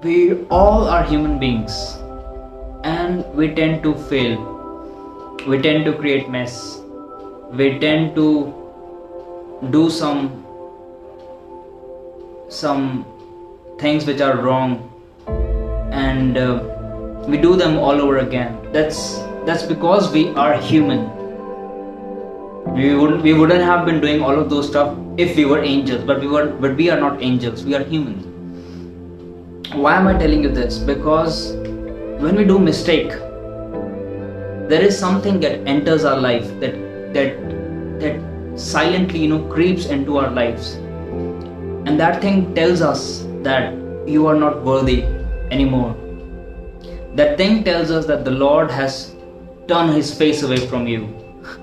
We all are human beings and we tend to fail. We tend to create mess. We tend to do some things which are wrong, and we do them all over again. That's because we are human. We wouldn't have been doing all of those stuff if we were angels, but we are not angels. We are humans. Why am I telling you this? Because when we do mistake, there is something that enters our life that silently creeps into our lives, and that thing tells us that you are not worthy anymore. That thing tells us that the Lord has turned his face away from you.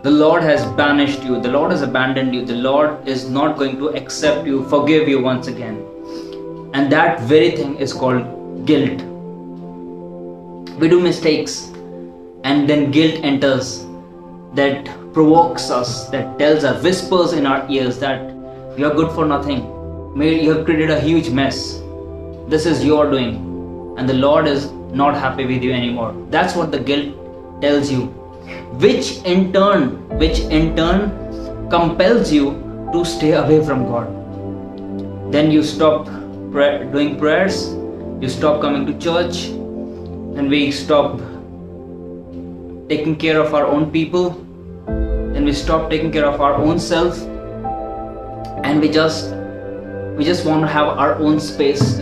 The Lord has banished you. The Lord has abandoned you. The Lord is not going to accept you, forgive you once again. And that very thing is called guilt. We do mistakes, and then guilt enters, that provokes us, that tells us, whispers in our ears that you are good for nothing. Maybe you have created a huge mess. This is your doing, and the Lord is not happy with you anymore. That's what the guilt tells you, which in turn compels you to stay away from God. Then you stop doing prayers, you stop coming to church, and we stop taking care of our own people, and we stop taking care of our own self, and we just want to have our own space.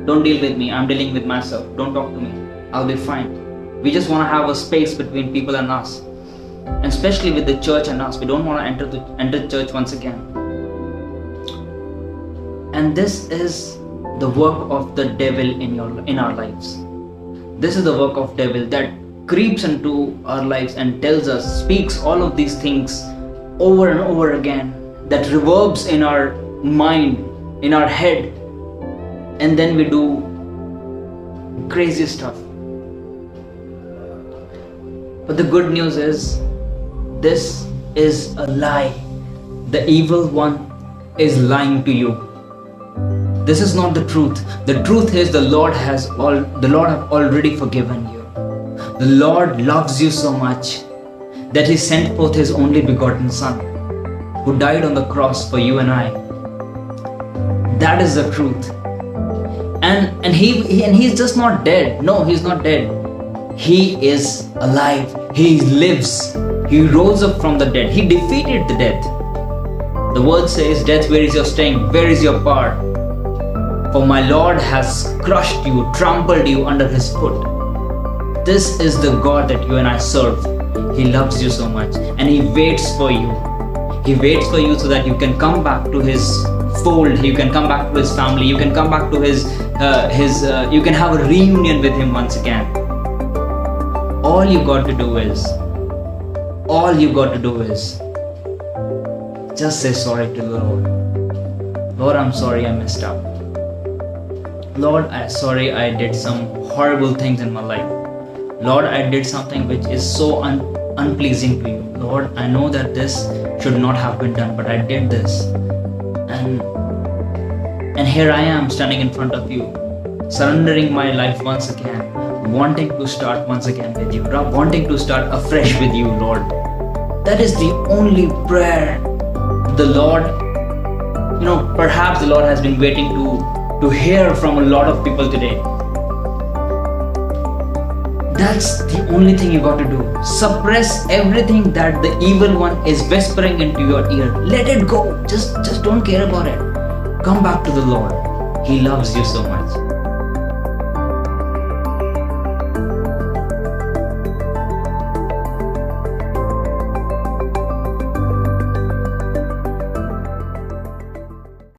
Don't deal with me, I'm dealing with myself. Don't talk to me, I'll be fine. We just want to have a space between people and us, and especially with the church and us. We don't want to enter church once again. And this is the work of the devil in our lives. This is the work of devil that creeps into our lives and tells us, speaks all of these things over and over again, that reverbs in our mind, in our head, and then we do crazy stuff. But the good news is, this is a lie. The evil one is lying to you. This is not the truth. The truth is the Lord have already forgiven you. The Lord loves you so much that He sent forth His only begotten Son, who died on the cross for you and I. That is the truth. And He's just not dead. No, He's not dead. He is alive. He lives. He rose up from the dead. He defeated the death. The word says, death, where is your sting? Where is your power? For my Lord has crushed you, trampled you under His foot. This is the God that you and I serve. He loves you so much, and He waits for you. He waits for you so that you can come back to His fold. You can come back to His family. You can come back to you can have a reunion with Him once again. All you got to do is just say sorry to the Lord. Lord, I'm sorry I messed up. Lord, I'm sorry I did some horrible things in my life. Lord, I did something which is so unpleasing to you. Lord, I know that this should not have been done, but I did this. And here I am standing in front of you, surrendering my life once again, wanting to start once again with you, wanting to start afresh with you, Lord. That is the only prayer the Lord, perhaps the Lord has been waiting to hear from a lot of people today. That's the only thing you got to do. Suppress everything that the evil one is whispering into your ear. Let it go. Just don't care about it. Come back to the Lord. He loves you so much.